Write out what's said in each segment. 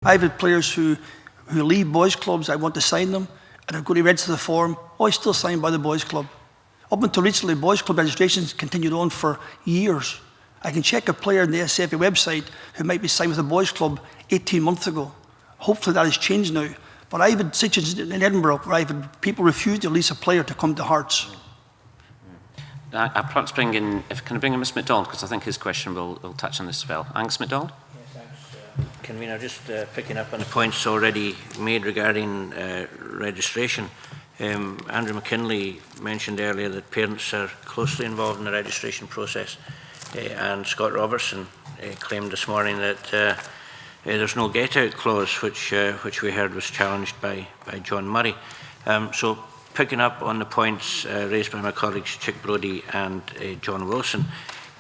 I've had players who leave boys' clubs, I want to sign them, and I've got to register the form, he's still signed by the boys' club. Up until recently, boys' club registrations continued on for years. I can check a player on the SFA website who might be signed with a boys' club 18 months ago. Hopefully that has changed now. But I've had situations in Edinburgh where I've had people refuse to release a player to come to Hearts. I'll perhaps bring in, can I bring in Mr McDonald, because I think his question will touch on this as well. Angus McDonald? Yes, thanks, Convener. Just picking up on the points already made regarding registration. Andrew McKinlay mentioned earlier that parents are closely involved in the registration process, and Scott Robertson claimed this morning that there's no get-out clause, which we heard was challenged by John Murray. So picking up on the points raised by my colleagues Chick Brodie and John Wilson,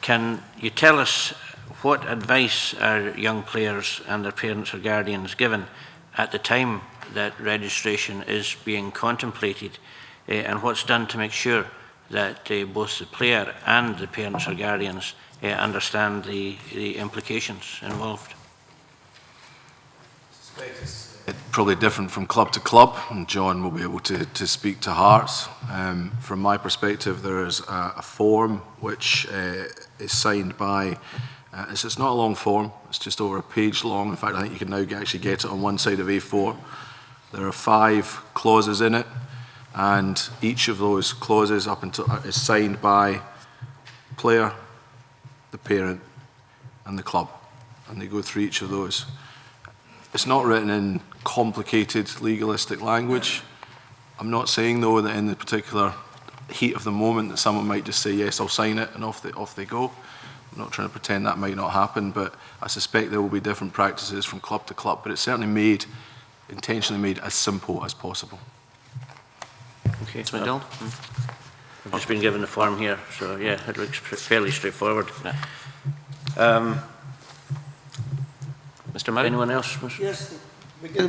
can you tell us what advice are young players and their parents or guardians given at the time that registration is being contemplated, and what's done to make sure that both the player and the parents or guardians understand the implications involved? It's probably different from club to club, and John will be able to speak to Hearts. From my perspective, there is a form which is signed by, it's not a long form, it's just over a page long. In fact, I think you can now actually get it on one side of A4. There are 5 clauses in it, and each of those clauses up until is signed by player, the parent, and the club, and they go through each of those. It's not written in complicated legalistic language. I'm not saying, though, that in the particular heat of the moment that someone might just say, yes, I'll sign it, and off they go. I'm not trying to pretend that might not happen, but I suspect there will be different practices from club to club, but it's certainly intentionally made as simple as possible. Okay, Mr McDonald? I've just been given the form here, so yeah, it looks fairly straightforward. Mr Murray? Anyone else? Yes,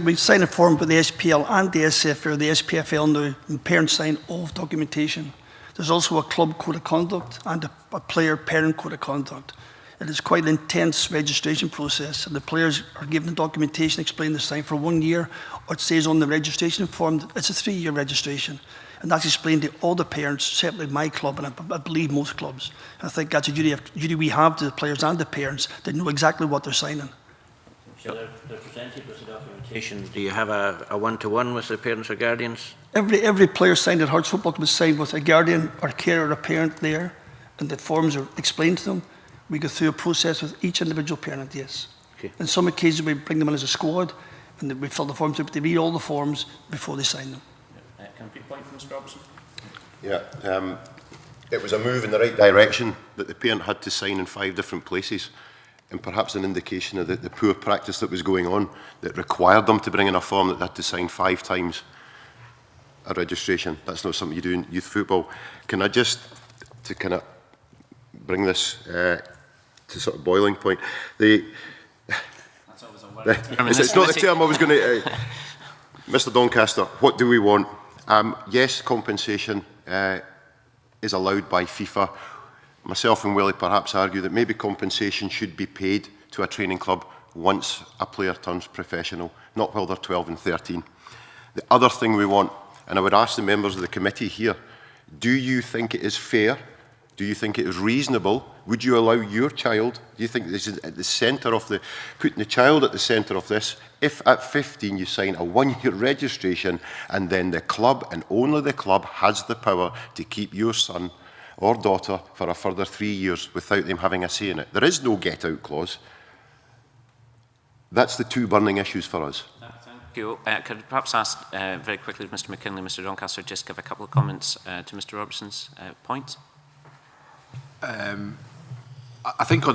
we sign a form with the SPL and the SFL, the SPFL now, and parents sign all documentation. There's also a club code of conduct and a player-parent code of conduct. It is quite an intense registration process, and the players are given the documentation explaining the sign for 1 year, or it says on the registration form it's a 3-year registration. And that's explained to all the parents, certainly my club, and I believe most clubs. And I think that's a duty we have to the players and the parents to know exactly what they're signing. So they're presented with the documentation. Do you have a one-to-one with the parents or guardians? Every player signed at Hearts Football Club is signed with a guardian or a carer or a parent there, and the forms are explained to them. We go through a process with each individual parent, yes. Okay. In some occasions we bring them in as a squad, and we fill the forms out, but they read all the forms before they sign them. Can I pick a point from Mr Robertson? Yeah, it was a move in the right direction that the parent had to sign in 5 different places, and perhaps an indication of the poor practice that was going on that required them to bring in a form that they had to sign 5 times a registration. That's not something you do in youth football. Can I just, to kind of bring this to sort of boiling point, it's not the term I was going to... Mr Doncaster, what do we want? Yes, compensation is allowed by FIFA. Myself and Willie perhaps argue that maybe compensation should be paid to a training club once a player turns professional, not while they're 12 and 13. The other thing we want, and I would ask the members of the committee here, do you think it is fair? Do you think it is reasonable? Would you allow your child, do you think this is at the centre of putting the child at the centre of this, if at 15 you sign a 1-year registration and then the club, and only the club, has the power to keep your son or daughter for a further 3 years without them having a say in it? There is no get-out clause. That's the 2 burning issues for us. Thank you. Could I perhaps ask very quickly Mr McKinlay, Mr Doncaster, just give a couple of comments to Mr Robertson's points? I think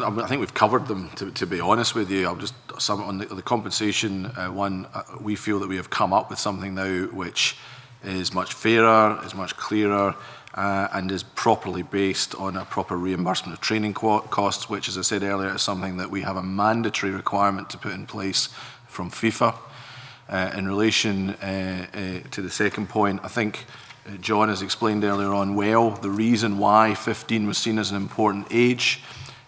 we've covered them, to be honest with you. I'll just sum on the compensation one. We feel that we have come up with something now which is much fairer, is much clearer, and is properly based on a proper reimbursement of training costs, which, as I said earlier, is something that we have a mandatory requirement to put in place from FIFA. In relation to the second point, I think John has explained earlier on well the reason why 15 was seen as an important age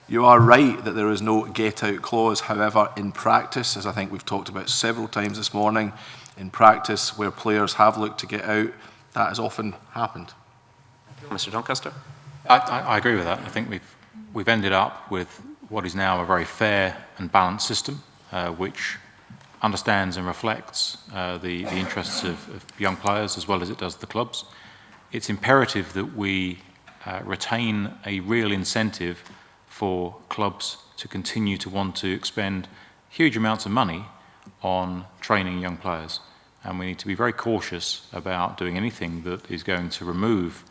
You are right that there is no get-out clause. However, in practice, as I think we've talked about several times this morning, in practice, where players have looked to get out, that has often happened. Mr Doncaster? I agree with that. I think we've ended up with what is now a very fair and balanced system, which understands and reflects the interests of young players as well as it does the clubs. It's imperative that we retain a real incentive for clubs to continue to want to expend huge amounts of money on training young players. And we need to be very cautious about doing anything that is going to remove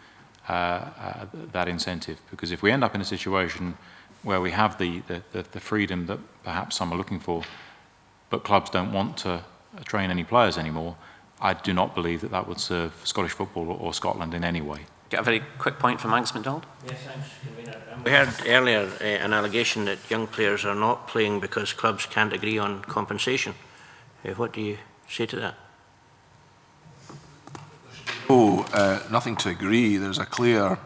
that incentive. Because if we end up in a situation where we have the freedom that perhaps some are looking for, but clubs don't want to train any players anymore, I do not believe that that would serve Scottish football or Scotland in any way. Get a very quick point from Angus MacDonald. Yes, thanks, Convener. We heard earlier an allegation that young players are not playing because clubs can't agree on compensation. What do you say to that? Nothing to agree. There's a clear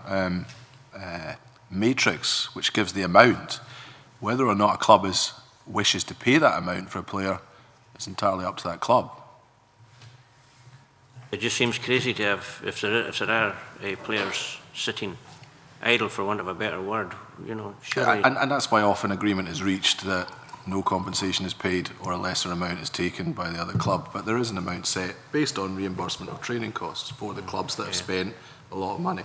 matrix which gives the amount. Whether or not a club wishes to pay that amount for a player, it's entirely up to that club. It just seems crazy to have, if there are players sitting idle, for want of a better word, you know, surely... And that's why often agreement is reached that no compensation is paid or a lesser amount is taken by the other club. But there is an amount set based on reimbursement of training costs for the clubs that have spent a lot of money.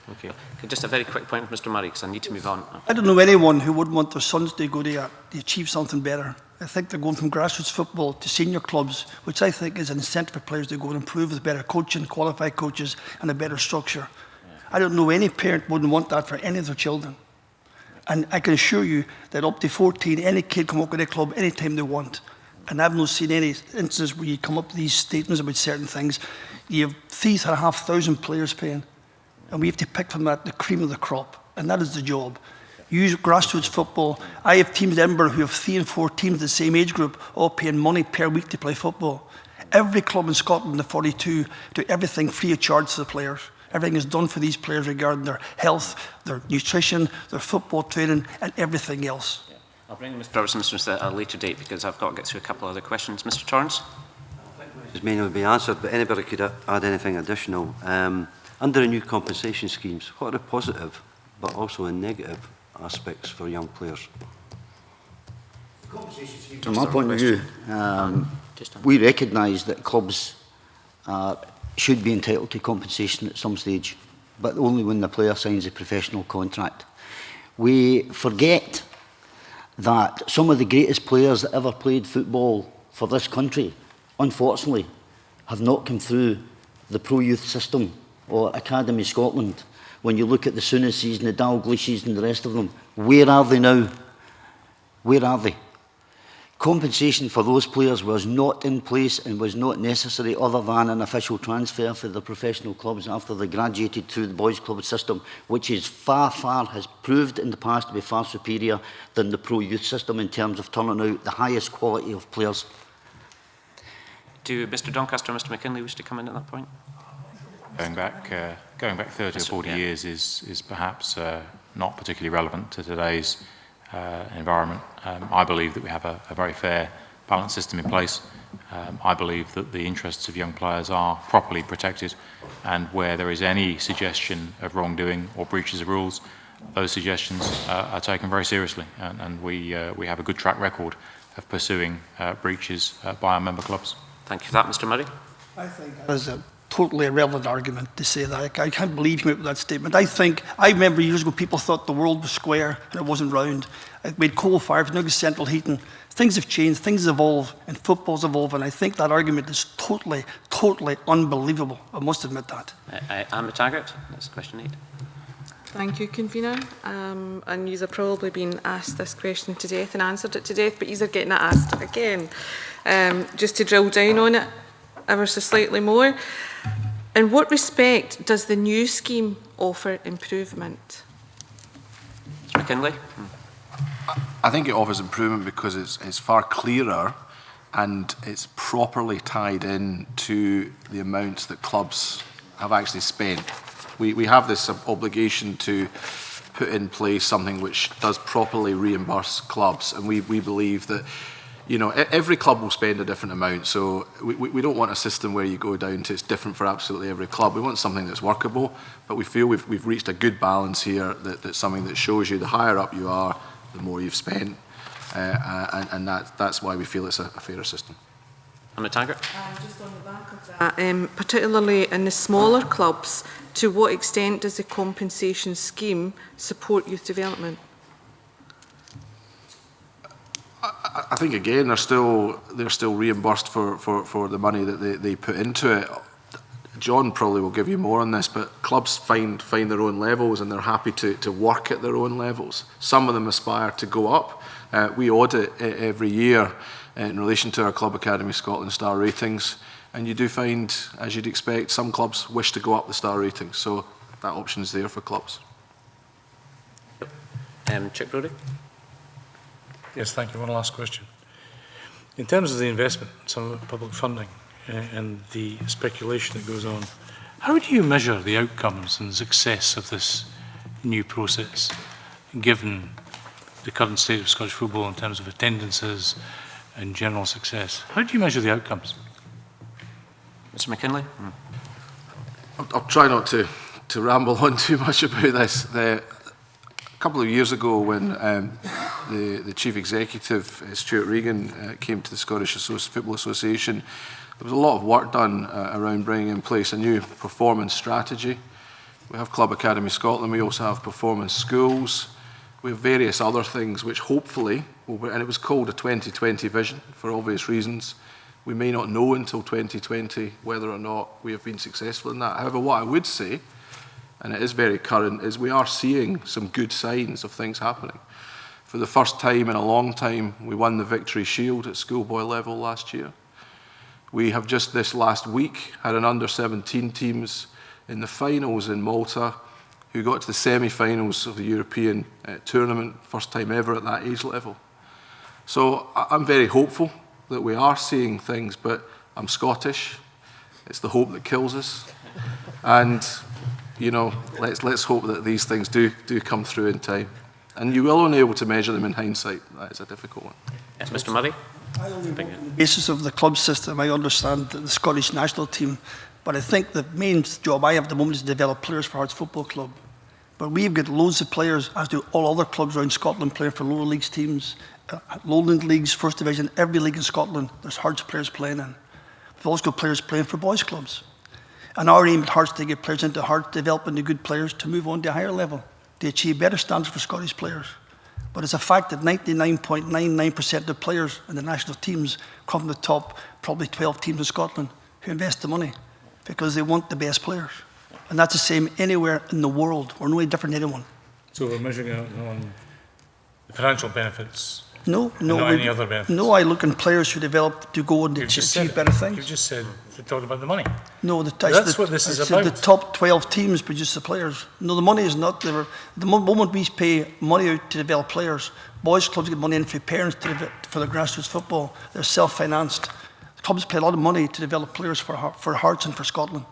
Okay. Just a very quick point, Mr Murray, because I need to move on. I don't know anyone who wouldn't want their sons to go to achieve something better. I think they're going from grassroots football to senior clubs, which I think is an incentive for players to go and improve with better coaching, qualified coaches, and a better structure. I don't know any parent wouldn't want that for any of their children. And I can assure you that up to 14, any kid can walk in a club anytime they want. And I've not seen any instances where you come up with these statements about certain things. You have 3,500 players paying, and we have to pick from that the cream of the crop, and that is the job. Use grassroots football. I have teams in Edinburgh who have 3 and 4 teams of the same age group, all paying money per week to play football. Every club in Scotland, the 42, do everything free of charge to the players. Everything is done for these players regarding their health, their nutrition, their football training, and everything else. Yeah. I'll bring Mr Robertson at a later date because I've got to get through a couple of other questions. Mr Torrance? This may not be answered, but anybody could add anything additional. Under the new compensation schemes, what are the positive, but also the negative aspects for young players? From my point of view, we recognise that clubs should be entitled to compensation at some stage, but only when the player signs a professional contract. We forget that some of the greatest players that ever played football for this country, unfortunately, have not come through the pro youth system or Academy Scotland. When you look at the Sounessies and the Dalglishes and the rest of them, where are they now? Where are they? Compensation for those players was not in place and was not necessary other than an official transfer for the professional clubs after they graduated through the boys club system, which is has proved in the past to be far superior than the pro youth system in terms of turning out the highest quality of players. Do Mr Doncaster and Mr McKinlay wish to come in at that point? Going back 30 or 40 years is perhaps not particularly relevant to today's environment. I believe that we have a very fair, balanced system in place. I believe that the interests of young players are properly protected, and where there is any suggestion of wrongdoing or breaches of rules, those suggestions are taken very seriously, and we have a good track record of pursuing breaches by our member clubs. Thank you for that, Mr Murray. I think that is a totally irrelevant argument to say that. I can't believe you came up with that statement. I remember years ago people thought the world was square and it wasn't round. We had coal fires, now central heating. Things have changed, things evolve, and football's evolved, and I think that argument is totally, totally unbelievable. I must admit that. Anne McTaggart, that's question 8. Thank you, Convener. And you've probably been asked this question to death and answered it to death, but you're getting it asked again. Just to drill down on it ever so slightly more. In what respect does the new scheme offer improvement? Mr McKinlay? I think it offers improvement because it's far clearer and it's properly tied in to the amounts that clubs have actually spent. We have this obligation to put in place something which does properly reimburse clubs. And we believe that, you know, every club will spend a different amount. So we don't want a system where you go down to it's different for absolutely every club. We want something that's workable, but we feel we've reached a good balance here, that's something that shows you the higher up you are, the more you've spent. And that's why we feel it's a fairer system. Anna Taggart? Just on the back of that, particularly in the smaller clubs, to what extent does the compensation scheme support youth development? I think again they're still reimbursed for the money that they put into it. John probably will give you more on this, but clubs find their own levels and they're happy to work at their own levels. Some of them aspire to go up. We audit every year in relation to our Club Academy Scotland star ratings, and you do find, as you'd expect, some clubs wish to go up the star ratings, so that option is there for clubs. Chick Brodie? Yes, thank you. One last question. In terms of the investment, some of the public funding and the speculation that goes on, how do you measure the outcomes and success of this new process, given the current state of Scottish football in terms of attendances and general success? How do you measure the outcomes? Mr McKinlay? I'll try not to ramble on too much about this. A couple of years ago when the Chief Executive, Stuart Regan, came to the Scottish Football Association, there was a lot of work done around bringing in place a new performance strategy. We have Club Academy Scotland, we also have performance schools, we have various other things which hopefully, and it was called a 2020 vision for obvious reasons. We may not know until 2020 whether or not we have been successful in that. However, what I would say, and it is very current, is we are seeing some good signs of things happening. For the first time in a long time, we won the Victory Shield at schoolboy level last year. We have just this last week had an under-17 teams in the finals in Malta who got to the semi-finals of the European tournament, first time ever at that age level. So I'm very hopeful that we are seeing things, but I'm Scottish. It's the hope that kills us. And, you know, let's hope that these things do come through in time. And you will only be able to measure them in hindsight. That is a difficult one. Yes, Mr Murray? On the basis of the club system, I understand the Scottish national team, but I think the main job I have at the moment is to develop players for Hearts Football Club. But we've got loads of players, as do all other clubs around Scotland, playing for lower leagues teams, lowland leagues, first division, every league in Scotland, there's Hearts players playing in. We've also got players playing for boys clubs. And our aim at Hearts is to get players into Hearts, developing the good players to move on to a higher level, to achieve better standards for Scottish players. But it's a fact that 99.99% of the players in the national teams come from the top, probably 12 teams in Scotland, who invest the money because they want the best players. And that's the same anywhere in the world. We're no different than anyone. So we're measuring it on the financial benefits? No, not any other benefits? No, I look at players who develop to go and achieve better things. You just said they talked about the money. No, that's what this is about. The top 12 teams produce the players. No, the money is not. The moment we pay money out to develop players, boys clubs get money in for parents for their grassroots football. They're self-financed. The clubs pay a lot of money to develop players for Hearts and for Scotland.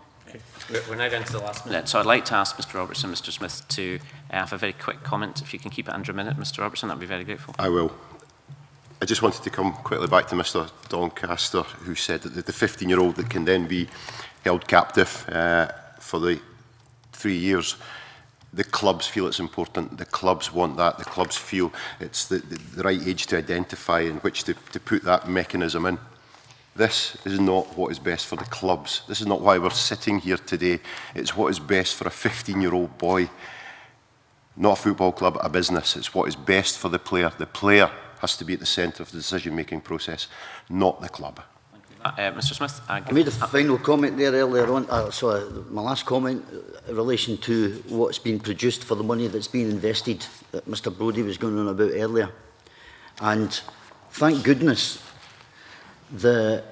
We're now down to the last minute, so I'd like to ask Mr Robertson, Mr Smith, to have a very quick comment. If you can keep it under a minute, Mr Robertson, I'd be very grateful. I will. I just wanted to come quickly back to Mr Doncaster, who said that the 15-year-old that can then be held captive for the 3 years, the clubs feel it's important, the clubs want that, the clubs feel it's the right age to identify in which to put that mechanism in. This is not what is best for the clubs. This is not why we're sitting here today. It's what is best for a 15-year-old boy. Not a football club, a business. It's what is best for the player. The player has to be at the centre of the decision-making process, not the club. Mr Smith? I made a final comment there earlier on, my last comment in relation to what's been produced for the money that's been invested that Mr Brodie was going on about earlier. And thank goodness the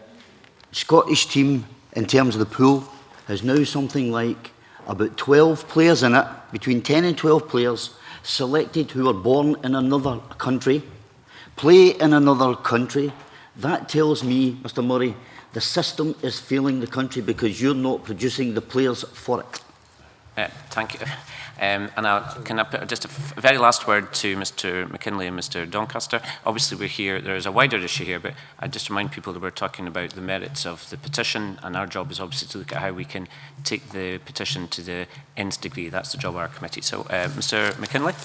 Scottish team, in terms of the pool, has now something like about 12 players in it, between 10 and 12 players, selected who are born in another country, play in another country. That tells me, Mr Murray, the system is failing the country because you're not producing the players for it. Thank you. Can I put just a very last word to Mr. McKinlay and Mr. Doncaster? Obviously, we're here, there is a wider issue here, but I just remind people that we're talking about the merits of the petition, and our job is obviously to look at how we can take the petition to the nth degree. That's the job of our committee. So, Mr. McKinlay?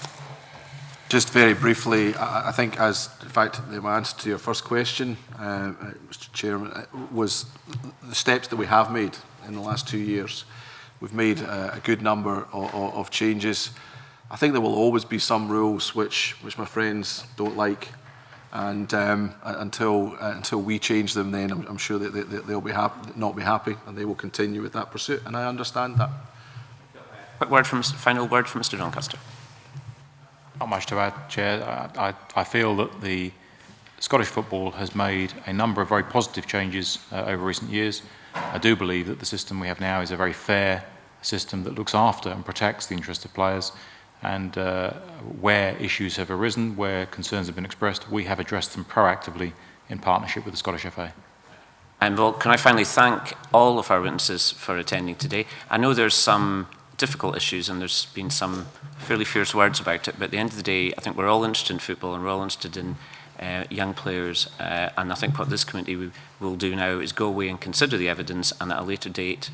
Just very briefly, I think in fact, my answer to your first question, Mr. Chairman, was the steps that we have made in the last 2 years. We've made a good number of changes. I think there will always be some rules which my friends don't like, and until we change them, then I'm sure that they'll be not be happy, and they will continue with that pursuit, and I understand that. Final word from Mr. Doncaster. Not much to add, Chair. I feel that the Scottish football has made a number of very positive changes over recent years. I do believe that the system we have now is a very fair system that looks after and protects the interests of players, and where issues have arisen, where concerns have been expressed, we have addressed them proactively in partnership with the Scottish FA. And well, can I finally thank all of our witnesses for attending today? I know there's some difficult issues and there's been some fairly fierce words about it, but at the end of the day, I think we're all interested in football and we're all interested in young players, and I think what this committee will do now is go away and consider the evidence, and at a later date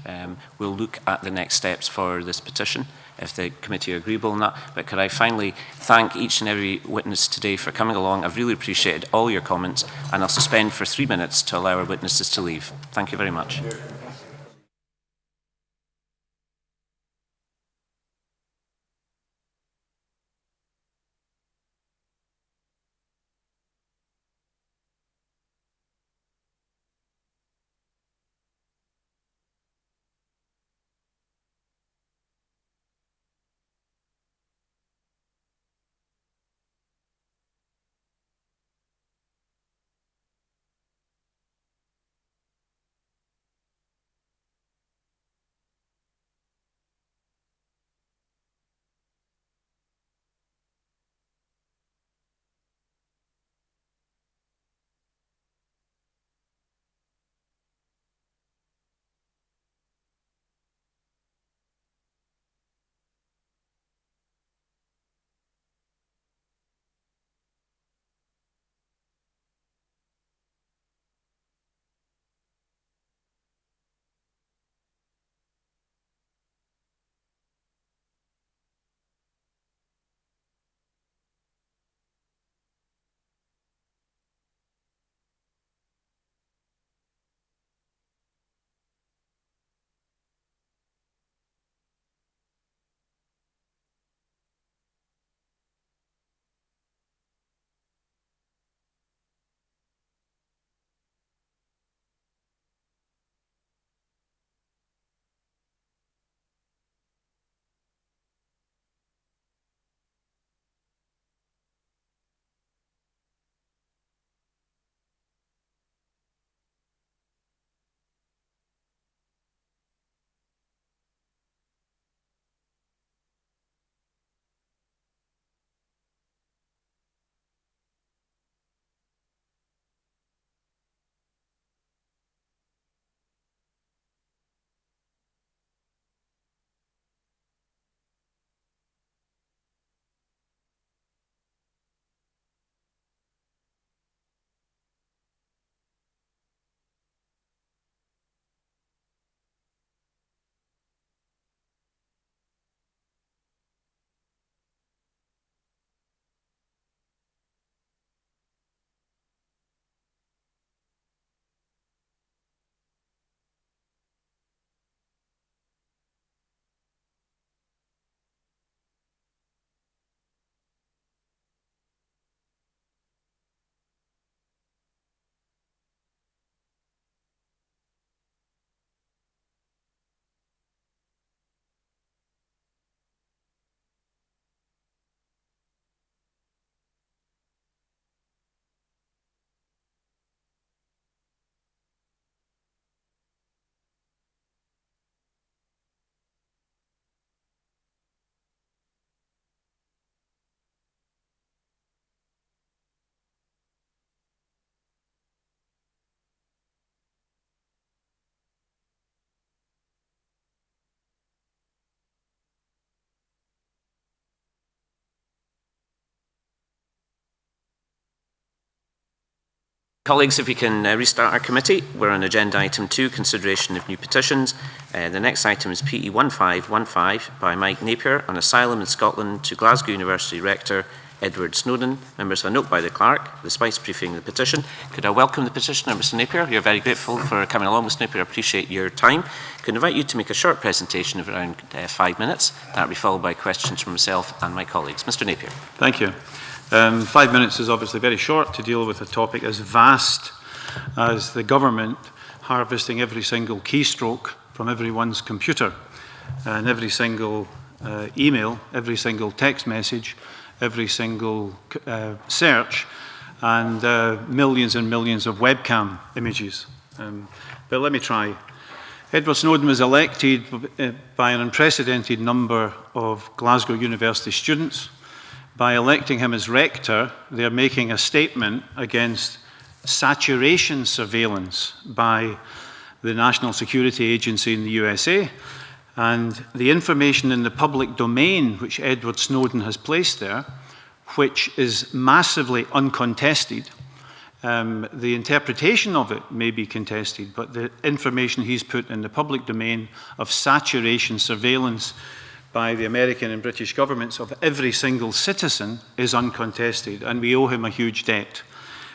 we'll look at the next steps for this petition if the committee are agreeable on that. But could I finally thank each and every witness today for coming along. I've really appreciated all your comments, and I'll suspend for 3 minutes to allow our witnesses to leave. Thank you very much. Colleagues, if we can restart our committee, we're on agenda item 2, consideration of new petitions. The next item is PE 1515 by Mike Napier on asylum in Scotland to Glasgow University Rector Edward Snowden. Members have a note by the clerk, the spice briefing the petition. Could I welcome the petitioner, Mr Napier? You're very grateful for coming along, Mr Napier. I appreciate your time. Could I invite you to make a short presentation of around 5 minutes. That will be followed by questions from myself and my colleagues. Mr Napier. Thank you. 5 minutes is obviously very short to deal with a topic as vast as the government harvesting every single keystroke from everyone's computer and every single email, every single text message, every single search, and millions and millions of webcam images. But let me try. Edward Snowden was elected by an unprecedented number of Glasgow University students. By electing him as rector, they're making a statement against saturation surveillance by the National Security Agency in the USA, and the information in the public domain which Edward Snowden has placed there, which is massively uncontested. The interpretation of it may be contested, but the information he's put in the public domain of saturation surveillance by the American and British governments of every single citizen is uncontested, and we owe him a huge debt.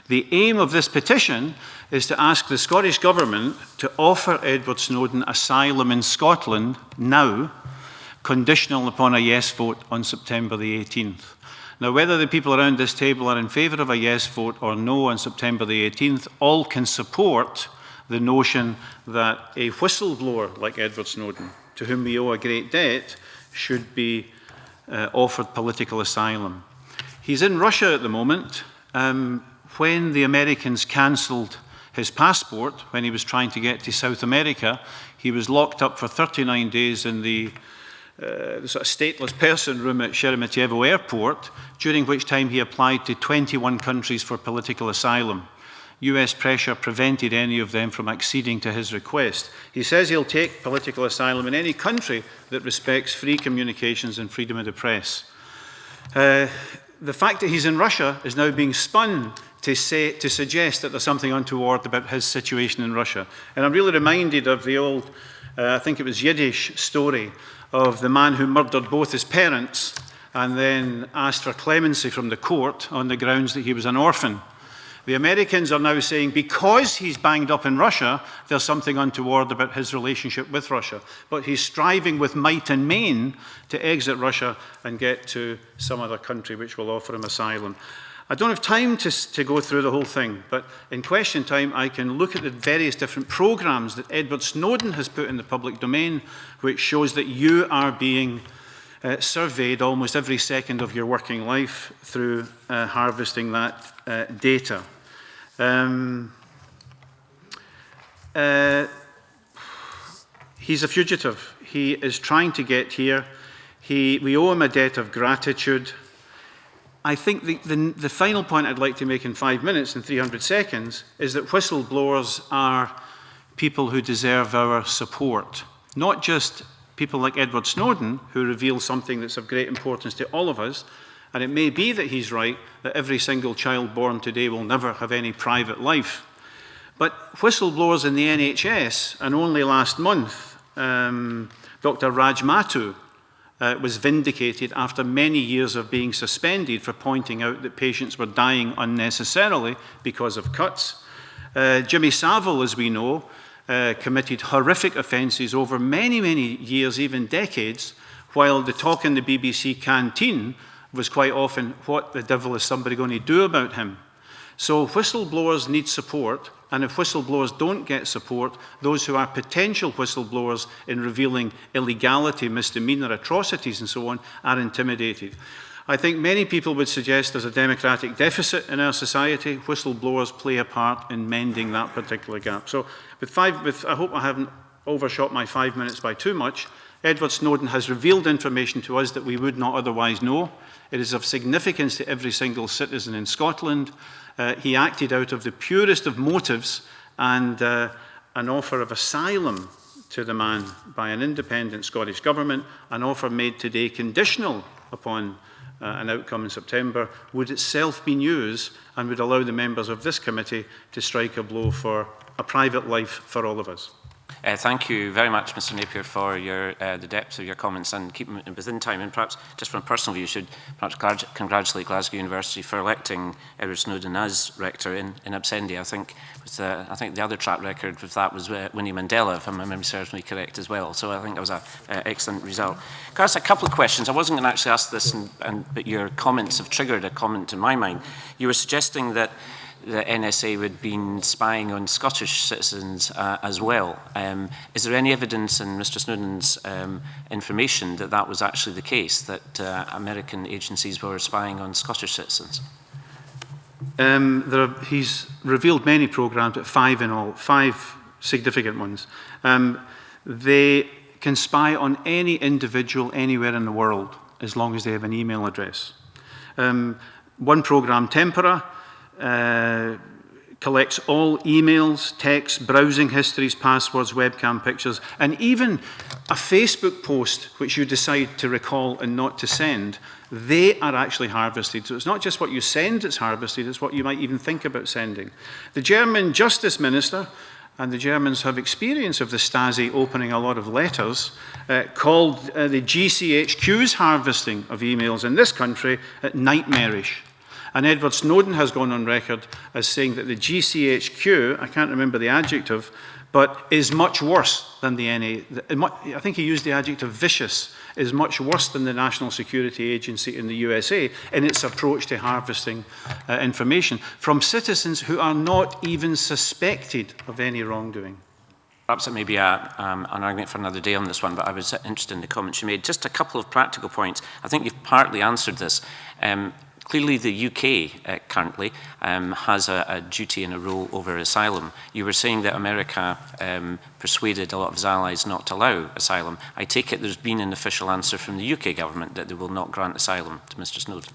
The aim of this petition is to ask the Scottish Government to offer Edward Snowden asylum in Scotland now, conditional upon a yes vote on September the 18th. Now, whether the people around this table are in favour of a yes vote or no on September the 18th, all can support the notion that a whistleblower like Edward Snowden, to whom we owe a great debt, should be offered political asylum. He's in Russia at the moment. When the Americans cancelled his passport, when he was trying to get to South America, he was locked up for 39 days in the sort of stateless person room at Sheremetyevo Airport, during which time he applied to 21 countries for political asylum. US pressure prevented any of them from acceding to his request. He says he'll take political asylum in any country that respects free communications and freedom of the press. The fact that he's in Russia is now being spun to suggest that there's something untoward about his situation in Russia. And I'm really reminded of the old, I think it was Yiddish story of the man who murdered both his parents and then asked for clemency from the court on the grounds that he was an orphan. The Americans are now saying because he's banged up in Russia, there's something untoward about his relationship with Russia. But he's striving with might and main to exit Russia and get to some other country which will offer him asylum. I don't have time to go through the whole thing, but in question time I can look at the various different programs that Edward Snowden has put in the public domain, which shows that you are being surveyed almost every second of your working life through harvesting that data. He's a fugitive. He is trying to get here. We owe him a debt of gratitude. I think the final point I'd like to make in 5 minutes and 300 seconds is that whistleblowers are people who deserve our support, not just people like Edward Snowden, who reveal something that's of great importance to all of us, and it may be that he's right, that every single child born today will never have any private life. But whistleblowers in the NHS, and only last month, Dr. Raj Mathu was vindicated after many years of being suspended for pointing out that patients were dying unnecessarily because of cuts. Jimmy Savile, as we know, committed horrific offences over many, many years, even decades, while the talk in the BBC canteen was quite often, what the devil is somebody going to do about him? So whistleblowers need support, and if whistleblowers don't get support, those who are potential whistleblowers in revealing illegality, misdemeanour, atrocities and so on, are intimidated. I think many people would suggest there's a democratic deficit in our society. Whistleblowers play a part in mending that particular gap. So I hope I haven't overshot my 5 minutes by too much. Edward Snowden has revealed information to us that we would not otherwise know. It is of significance to every single citizen in Scotland. He acted out of the purest of motives, and an offer of asylum to the man by an independent Scottish government, an offer made today conditional upon an outcome in September, would itself be news and would allow the members of this committee to strike a blow for a private life for all of us. Thank you very much, Mr Napier, for the depth of your comments and keeping it within time. And perhaps, just from a personal view, should perhaps congratulate Glasgow University for electing Edward Snowden as rector in absentia. I think the other track record with that was Winnie Mandela, if my memory serves me correct as well. So I think that was an excellent result. Can I ask a couple of questions? I wasn't going to actually ask this, but your comments have triggered a comment in my mind. You were suggesting that the NSA would have been spying on Scottish citizens as well. Is there any evidence in Mr Snowden's information that that was actually the case, that American agencies were spying on Scottish citizens? He's revealed many programmes, but 5 in all, 5 significant ones. They can spy on any individual anywhere in the world as long as they have an email address. One programme, Tempora, collects all emails, texts, browsing histories, passwords, webcam pictures, and even a Facebook post which you decide to recall and not to send, they are actually harvested. So it's not just what you send that's harvested, it's what you might even think about sending. The German Justice Minister, and the Germans have experience of the Stasi opening a lot of letters, called the GCHQ's harvesting of emails in this country nightmarish. And Edward Snowden has gone on record as saying that the GCHQ, I can't remember the adjective, but is much worse than the NA. I think he used the adjective vicious, is much worse than the National Security Agency in the USA in its approach to harvesting information from citizens who are not even suspected of any wrongdoing. Perhaps it may be an argument for another day on this one, but I was interested in the comments you made. Just a couple of practical points. I think you've partly answered this. Clearly, the UK currently has a duty and a role over asylum. You were saying that America persuaded a lot of its allies not to allow asylum. I take it there's been an official answer from the UK government that they will not grant asylum to Mr Snowden.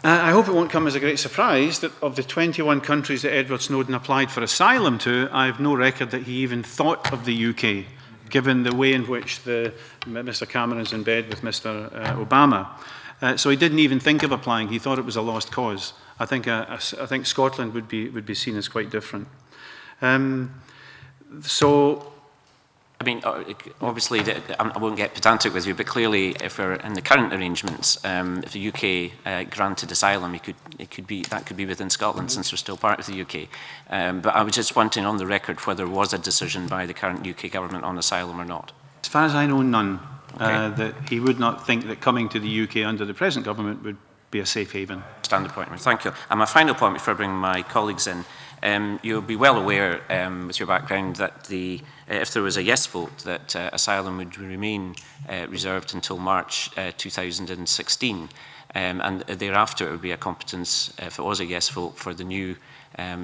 I hope it won't come as a great surprise that of the 21 countries that Edward Snowden applied for asylum to, I have no record that he even thought of the UK, given the way in which Mr Cameron's in bed with Mr Obama. So he didn't even think of applying. He thought it was a lost cause. I think Scotland would be seen as quite different. So, I mean, obviously, I won't get pedantic with you, but clearly, if we're in the current arrangements, if the UK granted asylum, that could be within Scotland, since we're still part of the UK. But I was just wanting on the record whether there was a decision by the current UK government on asylum or not. As far as I know, none. Okay. That he would not think that coming to the UK under the present government would be a safe haven. Standard point. Thank you. And my final point before I bring my colleagues in, you'll be well aware with your background that if there was a yes vote, that asylum would remain reserved until March 2016. And thereafter it would be a competence, if it was a yes vote, for the new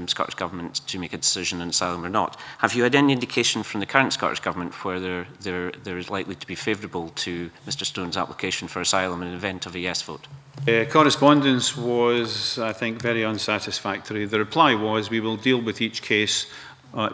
Scottish Government to make a decision on asylum or not. Have you had any indication from the current Scottish Government whether there is likely to be favourable to Mr Snowden's application for asylum in the event of a yes vote? Correspondence was, I think, very unsatisfactory. The reply was, we will deal with each case,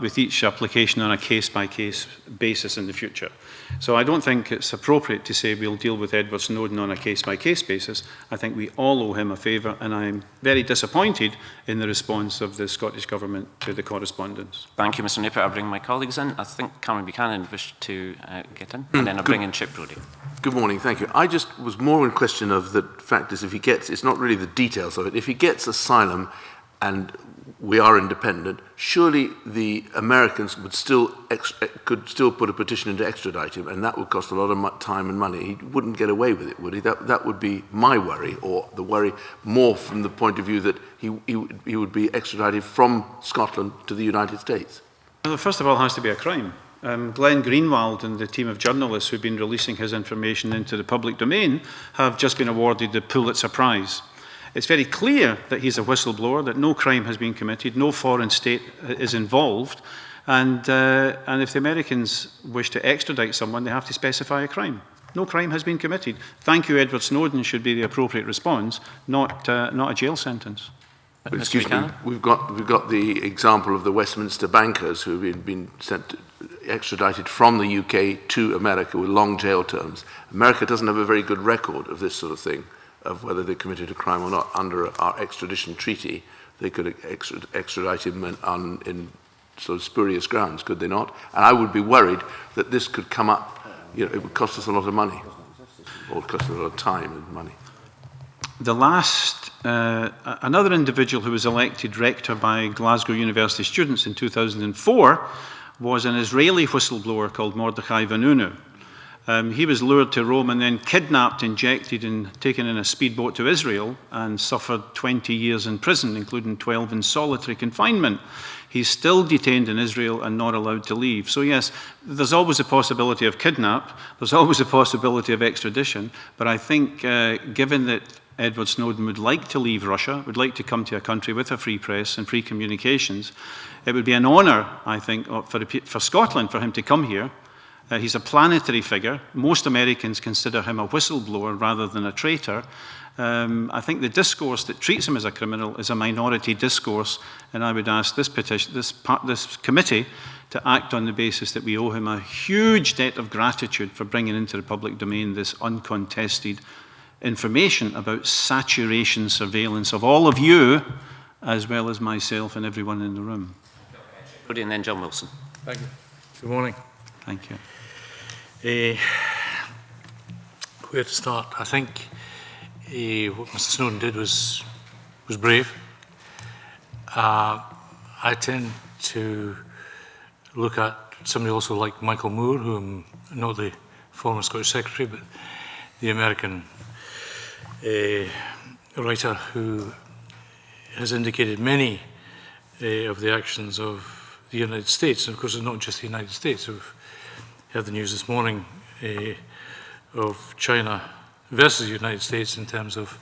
with each application on a case-by-case basis in the future. So I don't think it's appropriate to say we'll deal with Edward Snowden on a case-by-case basis. I think we all owe him a favour, and I'm very disappointed in the response of the Scottish Government to the correspondence. Thank you, Mr Napier. I'll bring my colleagues in. I think Cameron Buchanan wished to get in, and then I'll bring in Chip Brodie. Good morning, thank you. I just was more in question of the fact is if he gets, it's not really the details of it, if he gets asylum and we are independent, surely the Americans could still put a petition in to extradite him, and that would cost a lot of time and money. He wouldn't get away with it, would he? That would be my worry, or the worry more from the point of view that he would be extradited from Scotland to the United States. Well, first of all, it has to be a crime. Glenn Greenwald and the team of journalists who've been releasing his information into the public domain have just been awarded the Pulitzer Prize. It's very clear that he's a whistleblower, that no crime has been committed, no foreign state is involved, and if the Americans wish to extradite someone, they have to specify a crime. No crime has been committed. Thank you, Edward Snowden should be the appropriate response, not a jail sentence. Excuse me, we've got the example of the Westminster bankers who have been extradited from the UK to America with long jail terms. America doesn't have a very good record of this sort of thing. of whether they committed a crime or not. Under our extradition treaty, they could extradite him in sort of spurious grounds, could they not? And I would be worried that this could come up, you know, it would cost us a lot of money, or it would cost us a lot of time and money. The last, another individual who was elected rector by Glasgow University students in 2004 was an Israeli whistleblower called Mordechai Vanunu. He was lured to Rome and then kidnapped, injected and taken in a speedboat to Israel and suffered 20 years in prison, including 12 in solitary confinement. He's still detained in Israel and not allowed to leave. So yes, there's always a possibility of kidnap, there's always a possibility of extradition, but I think given that Edward Snowden would like to leave Russia, would like to come to a country with a free press and free communications, it would be an honour, I think, for Scotland for him to come here. He's a planetary figure. Most Americans consider him a whistleblower rather than a traitor. I think the discourse that treats him as a criminal is a minority discourse, and I would ask this committee to act on the basis that we owe him a huge debt of gratitude for bringing into the public domain this uncontested information about saturation surveillance of all of you, as well as myself and everyone in the room. And then John Wilson. Thank you. Good morning. Thank you. Where to start? I think what Mr. Snowden did was brave. I tend to look at somebody also like Michael Moore, who I'm not the former Scottish Secretary, but the American writer who has indicated many of the actions of the United States. And of course, it's not just the United States. We've heard the news this morning of China versus the United States in terms of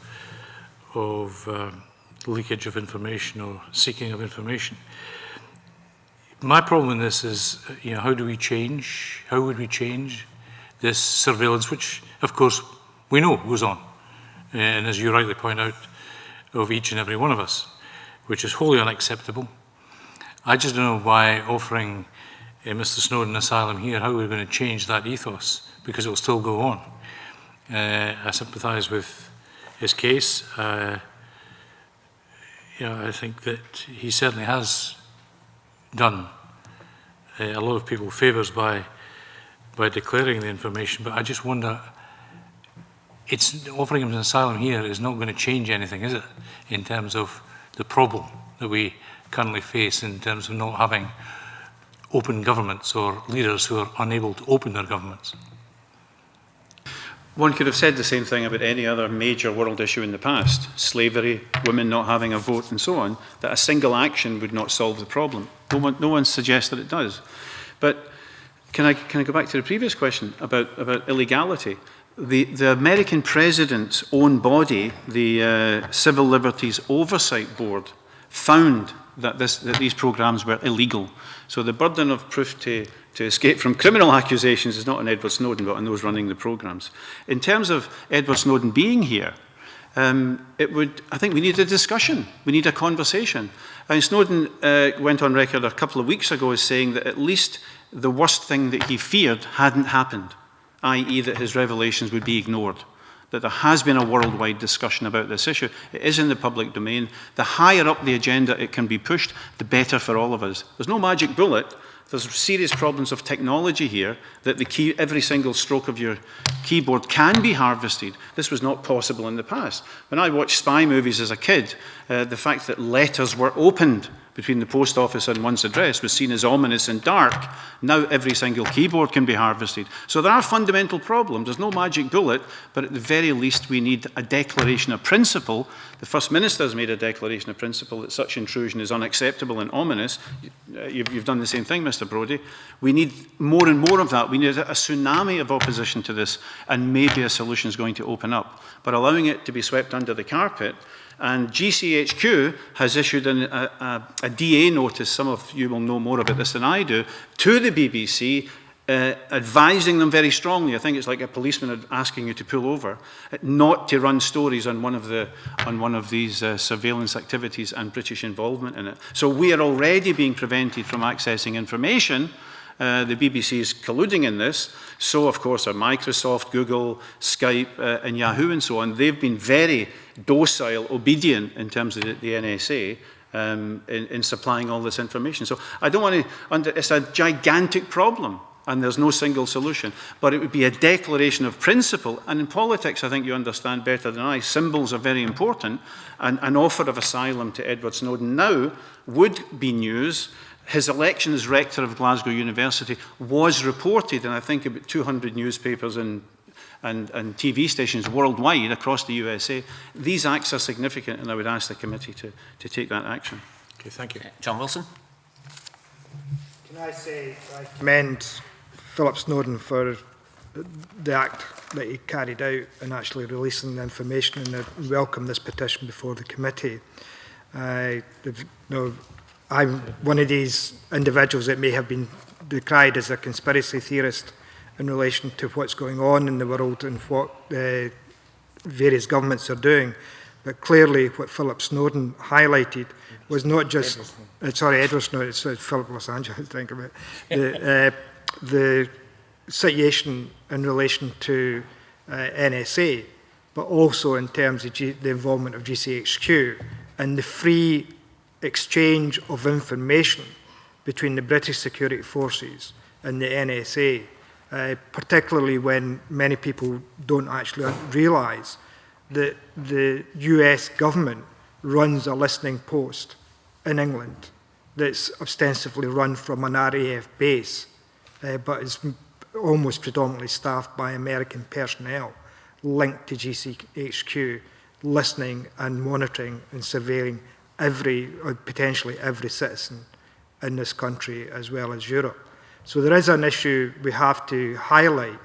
leakage of information or seeking of information. My problem in this is, you know, how would we change this surveillance, which, of course, we know goes on, and as you rightly point out, of each and every one of us, which is wholly unacceptable. I just don't know why offering Mr. Snowden asylum here, how we're going to change that ethos, because it will still go on. I sympathise with his case. I think that he certainly has done a lot of people favours by declaring the information, but I just wonder, offering him an asylum here is not going to change anything, is it, in terms of the problem that we currently face in terms of not having open governments or leaders who are unable to open their governments? One could have said the same thing about any other major world issue in the past, slavery, women not having a vote and so on, that a single action would not solve the problem. No one suggests that it does. But can I go back to the previous question about illegality? The American president's own body, the Civil Liberties Oversight Board, found that these programs were illegal. So the burden of proof to escape from criminal accusations is not on Edward Snowden, but on those running the programs. In terms of Edward Snowden being here, I think we need a discussion. We need a conversation. And Snowden went on record a couple of weeks ago as saying that at least the worst thing that he feared hadn't happened, i.e. that his revelations would be ignored, that there has been a worldwide discussion about this issue. It is in the public domain. The higher up the agenda it can be pushed, the better for all of us. There's no magic bullet. There's serious problems of technology here, that every single stroke of your keyboard can be harvested. This was not possible in the past. When I watched spy movies as a kid, the fact that letters were opened between the post office and one's address was seen as ominous and dark. Now every single keyboard can be harvested. So there are fundamental problems. There's no magic bullet, but at the very least we need a declaration of principle. The First Minister has made a declaration of principle that such intrusion is unacceptable and ominous. You've done the same thing, Mr. Brodie. We need more and more of that. We need a tsunami of opposition to this, and maybe a solution is going to open up. But allowing it to be swept under the carpet, and GCHQ has issued a DA notice, some of you will know more about this than I do, to the BBC, advising them very strongly, I think it's like a policeman asking you to pull over, not to run stories on one of these surveillance activities and British involvement in it. So we are already being prevented from accessing information the BBC is colluding in this. So, of course, are Microsoft, Google, Skype, and Yahoo, and so on. They've been very docile, obedient in terms of the NSA in supplying all this information. So I don't want to, it's a gigantic problem, and there's no single solution. But it would be a declaration of principle. And in politics, I think you understand better than I, symbols are very important. And an offer of asylum to Edward Snowden now would be news. His election as rector of Glasgow University was reported in, I think, about 200 newspapers and TV stations worldwide across the USA. These acts are significant, and I would ask the committee to take that action. Okay, thank you. John Wilson. Can I say I commend Philip Snowden for the act that he carried out in actually releasing the information, and I welcome this petition before the committee. I'm one of these individuals that may have been decried as a conspiracy theorist in relation to what's going on in the world and what various governments are doing. But clearly what Philip Snowden highlighted was not just... Edward Snowden, it's Philip Los Angeles, think about it. The situation in relation to NSA, but also in terms of the involvement of GCHQ and the free exchange of information between the British security forces and the NSA, particularly when many people don't actually realise that the US government runs a listening post in England that's ostensibly run from an RAF base, but is almost predominantly staffed by American personnel linked to GCHQ, listening and monitoring and surveilling potentially every citizen in this country as well as Europe. So there is an issue we have to highlight,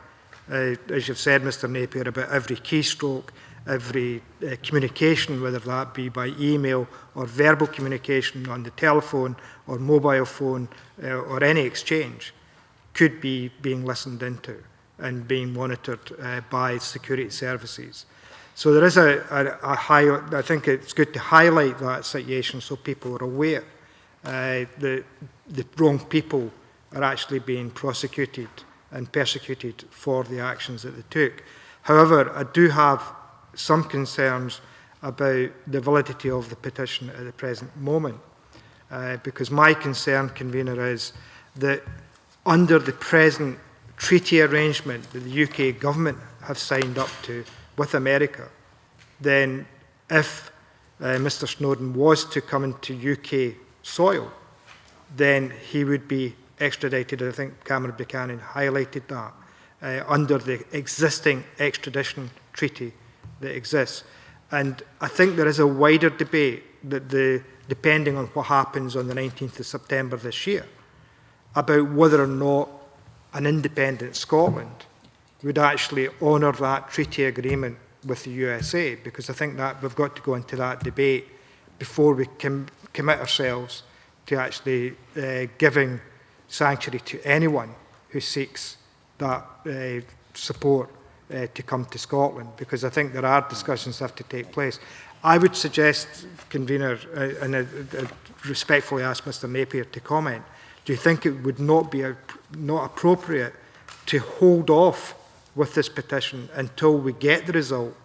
as you've said, Mr. Napier, about every keystroke, every communication, whether that be by email or verbal communication on the telephone or mobile phone or any exchange, could be being listened into and being monitored by security services. So there is I think it's good to highlight that situation so people are aware that the wrong people are actually being prosecuted and persecuted for the actions that they took. However, I do have some concerns about the validity of the petition at the present moment, because my concern, Convener, is that under the present treaty arrangement that the UK government have signed up to with America, then if Mr. Snowden was to come into UK soil, then he would be extradited. I think Cameron Buchanan highlighted that under the existing extradition treaty that exists. And I think there is a wider debate that depending on what happens on the 19th of September this year, about whether or not an independent Scotland would actually honour that treaty agreement with the USA, because I think that we've got to go into that debate before we can commit ourselves to actually giving sanctuary to anyone who seeks that support to come to Scotland, because I think there are discussions that have to take place. I would suggest, Convener, and I respectfully ask Mr. Napier to comment, do you think it would not be not appropriate to hold off with this petition until we get the result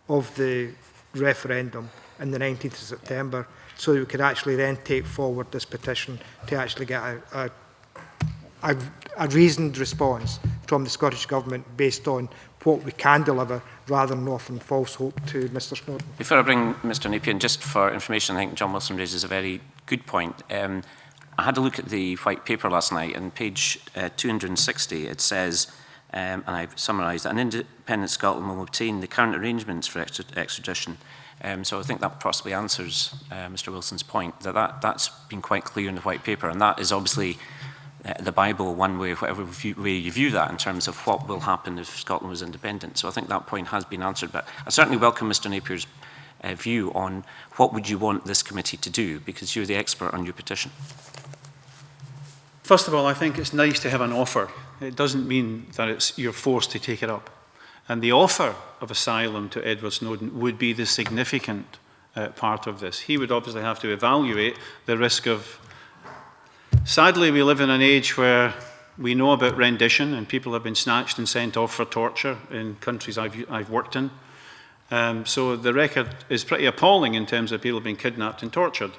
of the referendum on the 19th of September, so that we could actually then take forward this petition to actually get a reasoned response from the Scottish Government based on what we can deliver, rather than offering false hope to Mr. Snowden. Before I bring Mr. Napier in, just for information, I think John Wilson raises a very good point. I had a look at the white paper last night, and page 260, it says, and I've summarised, an independent Scotland will obtain the current arrangements for extradition. So I think that possibly answers Mr. Wilson's point, that's been quite clear in the white paper, and that is obviously the Bible one way, whatever way you view that, in terms of what will happen if Scotland was independent. So I think that point has been answered, but I certainly welcome Mr. Napier's view on what would you want this committee to do, because you're the expert on your petition. First of all, I think it's nice to have an offer. It doesn't mean that you're forced to take it up. And the offer of asylum to Edward Snowden would be the significant part of this. He would obviously have to evaluate the risk of... Sadly, we live in an age where We know about rendition, and people have been snatched and sent off for torture in countries I've worked in. So the record is pretty appalling in terms of people being kidnapped and tortured.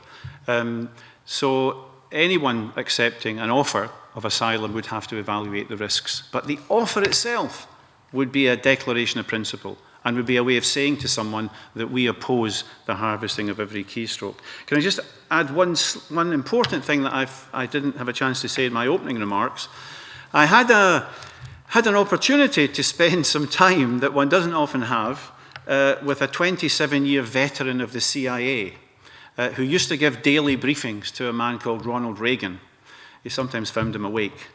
So anyone accepting an offer of asylum would have to evaluate the risks. But the offer itself would be a declaration of principle and would be a way of saying to someone that we oppose the harvesting of every keystroke. Can I just add one important thing that I didn't have a chance to say in my opening remarks? I had an opportunity to spend some time that one doesn't often have with a 27-year veteran of the CIA who used to give daily briefings to a man called Ronald Reagan. He sometimes found him awake.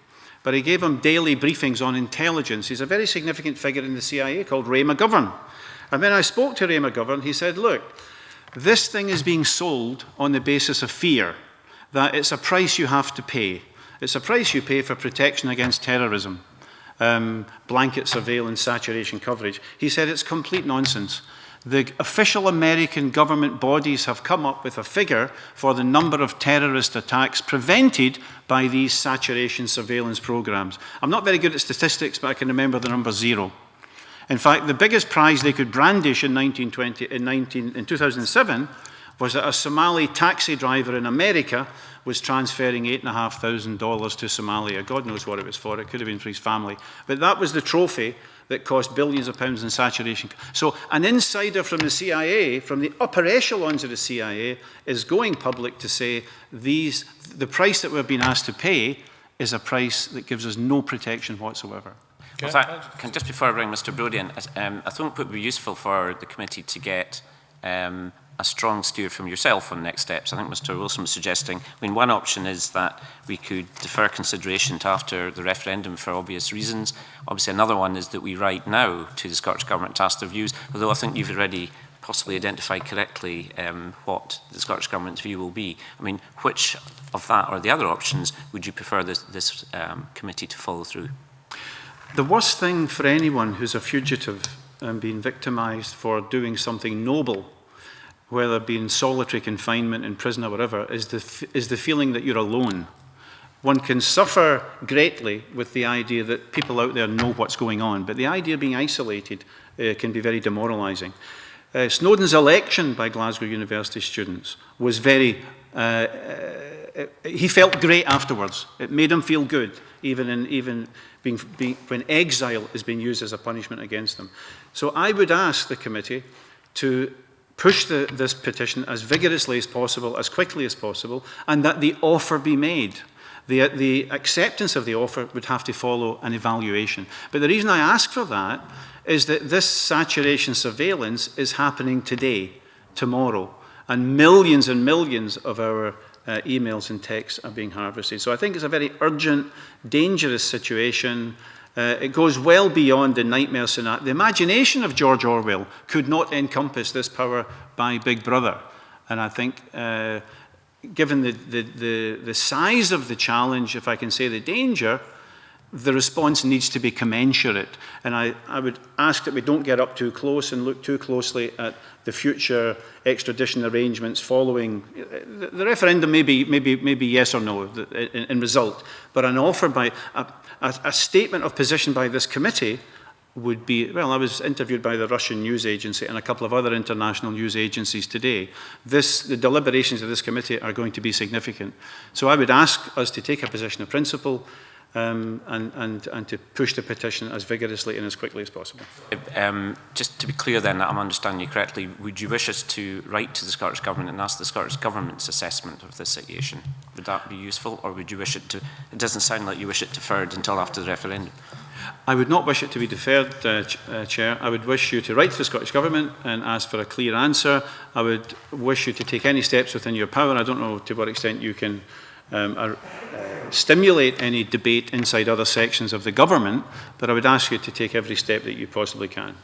But he gave him daily briefings on intelligence. He's a very significant figure in the CIA called Ray McGovern. And when I spoke to Ray McGovern, he said, look, this thing is being sold on the basis of fear, that it's a price you have to pay. It's a price you pay for protection against terrorism, blanket surveillance, saturation coverage. He said it's complete nonsense. The official American government bodies have come up with a figure for the number of terrorist attacks prevented by these saturation surveillance programs. I'm not very good at statistics, but I can remember the number 0. In fact, the biggest prize they could brandish in 2007 was that a Somali taxi driver in America was transferring $8,500 to Somalia. God knows what it was for. It could have been for his family. But that was the trophy that cost billions of pounds in saturation. So an insider from the CIA, from the upper echelons of the CIA, is going public to say the price that we're being asked to pay is a price that gives us no protection whatsoever. Just before I bring Mr. Brodie in, I think it would be useful for the committee to get a strong steer from yourself on next steps. I think Mr. Wilson was suggesting, one option is that we could defer consideration to after the referendum for obvious reasons. Obviously, another one is that we write now to the Scottish Government to ask their views, although I think you've already possibly identified correctly what the Scottish Government's view will be. Which of that or the other options would you prefer this committee to follow through? The worst thing for anyone who's a fugitive and being victimised for doing something noble, whether it be in solitary confinement, in prison or whatever, is the feeling that you're alone. One can suffer greatly with the idea that people out there know what's going on, but the idea of being isolated can be very demoralising. Snowden's election by Glasgow University students was very... he felt great afterwards. It made him feel good, even when exile is being used as a punishment against them. So I would ask the committee to push this petition as vigorously as possible, as quickly as possible, and that the offer be made. The acceptance of the offer would have to follow an evaluation. But the reason I ask for that is that this saturation surveillance is happening today, tomorrow, and millions of our emails and texts are being harvested. So I think it's a very urgent, dangerous situation. It goes well beyond the nightmare scenario. The imagination of George Orwell could not encompass this power by Big Brother. And I think, given the size of the challenge, if I can say the danger, the response needs to be commensurate. And I would ask that we don't get up too close and look too closely at the future extradition arrangements following. The referendum may be yes or no in result, but an offer by a statement of position by this committee would be, well, I was interviewed by the Russian news agency and a couple of other international news agencies today. The deliberations of this committee are going to be significant. So I would ask us to take a position of principle and to push the petition as vigorously and as quickly as possible. Just to be clear then, that I'm understanding you correctly, would you wish us to write to the Scottish Government and ask the Scottish Government's assessment of this situation? Would that be useful, or would you wish it to, it doesn't sound like you wish it deferred until after the referendum? I would not wish it to be deferred, Chair. I would wish you to write to the Scottish Government and ask for a clear answer. I would wish you to take any steps within your power. I don't know to what extent you can stimulate any debate inside other sections of the government, but I would ask you to take every step that you possibly can.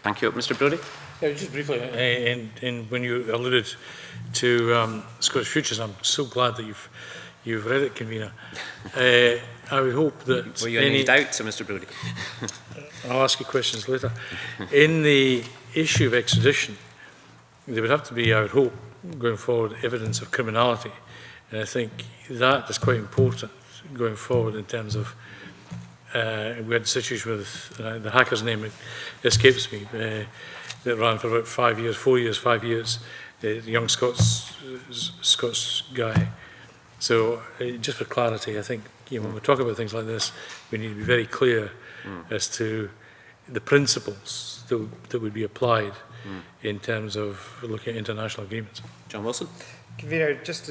Thank you. Mr. Brodie? Yeah, just briefly, when you alluded to Scottish Futures, I'm so glad that you've read it, Convener. I would hope that... Were you any doubts, Mr. Brodie? I'll ask you questions later. In the issue of extradition, there would have to be, I would hope, going forward, evidence of criminality. And I think that is quite important going forward in terms of, we had a situation with, the hacker's name escapes me, that ran for about 5 years, 4 years, 5 years, the young Scots guy. So just for clarity, I think when we talk about things like this, we need to be very clear as to the principles that would be applied in terms of looking at international agreements. John Wilson. Convener, just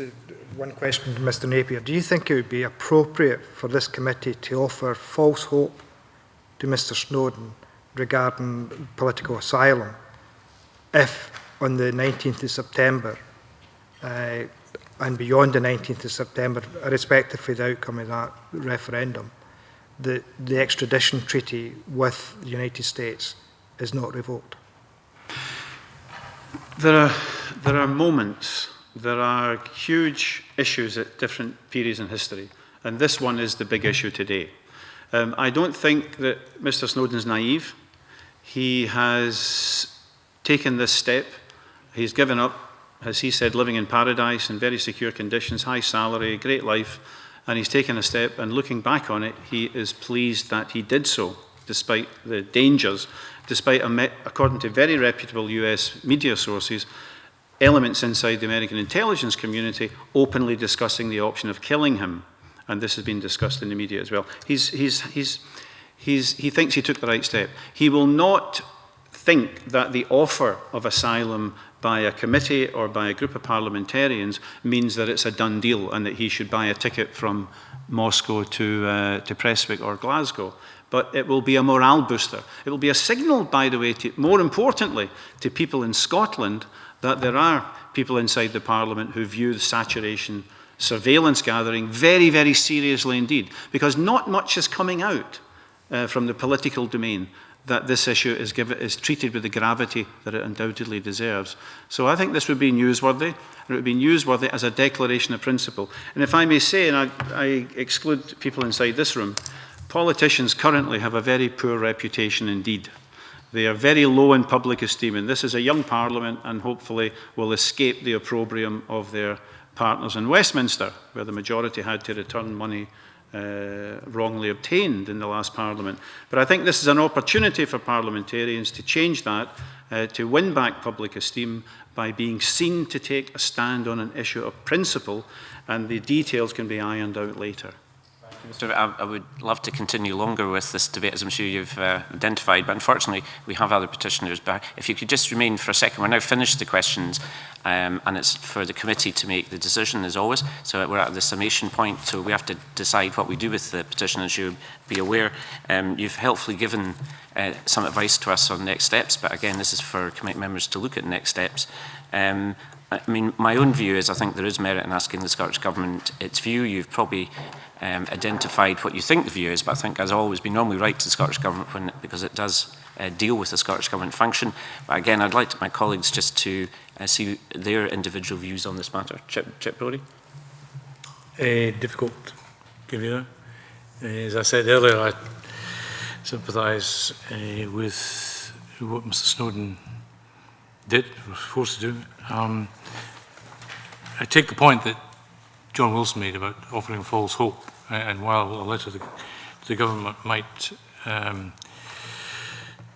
one question to Mr Napier. Do you think it would be appropriate for this committee to offer false hope to Mr Snowden regarding political asylum if on the 19th of September and beyond the 19th of September, irrespective of the outcome of that referendum, the extradition treaty with the United States is not revoked? There are moments, there are huge issues at different periods in history, and this one is the big issue today. I don't think that Mr Snowden's naive. He has taken this step. He's given up, as he said, living in paradise in very secure conditions, high salary, great life, and he's taken a step, and looking back on it, he is pleased that he did so, despite the dangers, despite, according to very reputable US media sources, elements inside the American intelligence community openly discussing the option of killing him. And this has been discussed in the media as well. He thinks he took the right step. He will not think that the offer of asylum by a committee or by a group of parliamentarians means that it's a done deal and that he should buy a ticket from Moscow to Prestwick or Glasgow. But it will be a morale booster. It will be a signal, by the way, more importantly, to people in Scotland that there are people inside the Parliament who view the saturation surveillance gathering very, very seriously indeed, because not much is coming out from the political domain that this issue is treated with the gravity that it undoubtedly deserves. So I think this would be newsworthy, and it would be newsworthy as a declaration of principle. And if I may say, and I exclude people inside this room, politicians currently have a very poor reputation indeed. They are very low in public esteem, and this is a young Parliament and hopefully will escape the opprobrium of their partners in Westminster, where the majority had to return money wrongly obtained in the last Parliament. But I think this is an opportunity for parliamentarians to change that, to win back public esteem by being seen to take a stand on an issue of principle, and the details can be ironed out later. I would love to continue longer with this debate, as I'm sure you've identified, but unfortunately we have other petitioners. But if you could just remain for a second, we're now finished the questions, and it's for the committee to make the decision, as always. So we're at the summation point, so we have to decide what we do with the petition, as you'll be aware. You've helpfully given some advice to us on next steps, but again, this is for committee members to look at next steps. I mean, my own view is I think there is merit in asking the Scottish Government its view. You've probably identified what you think the view is, but I think, as always, we normally write to the Scottish Government because it does deal with the Scottish Government function. But again, I'd like my colleagues just to see their individual views on this matter. Chip Brodie? Difficult, Convener. As I said earlier, I sympathise with what Mr Snowden did, was forced to do. I take the point that John Wilson made about offering false hope, and while a letter to the government might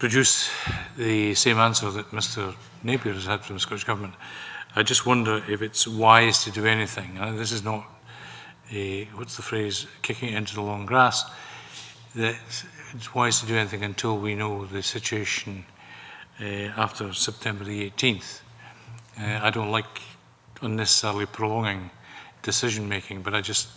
produce the same answer that Mr Napier has had from the Scottish Government, I just wonder if it's wise to do anything. This is not what's the phrase, kicking it into the long grass, that it's wise to do anything until we know the situation after September the 18th. I don't like unnecessarily prolonging decision making, but I just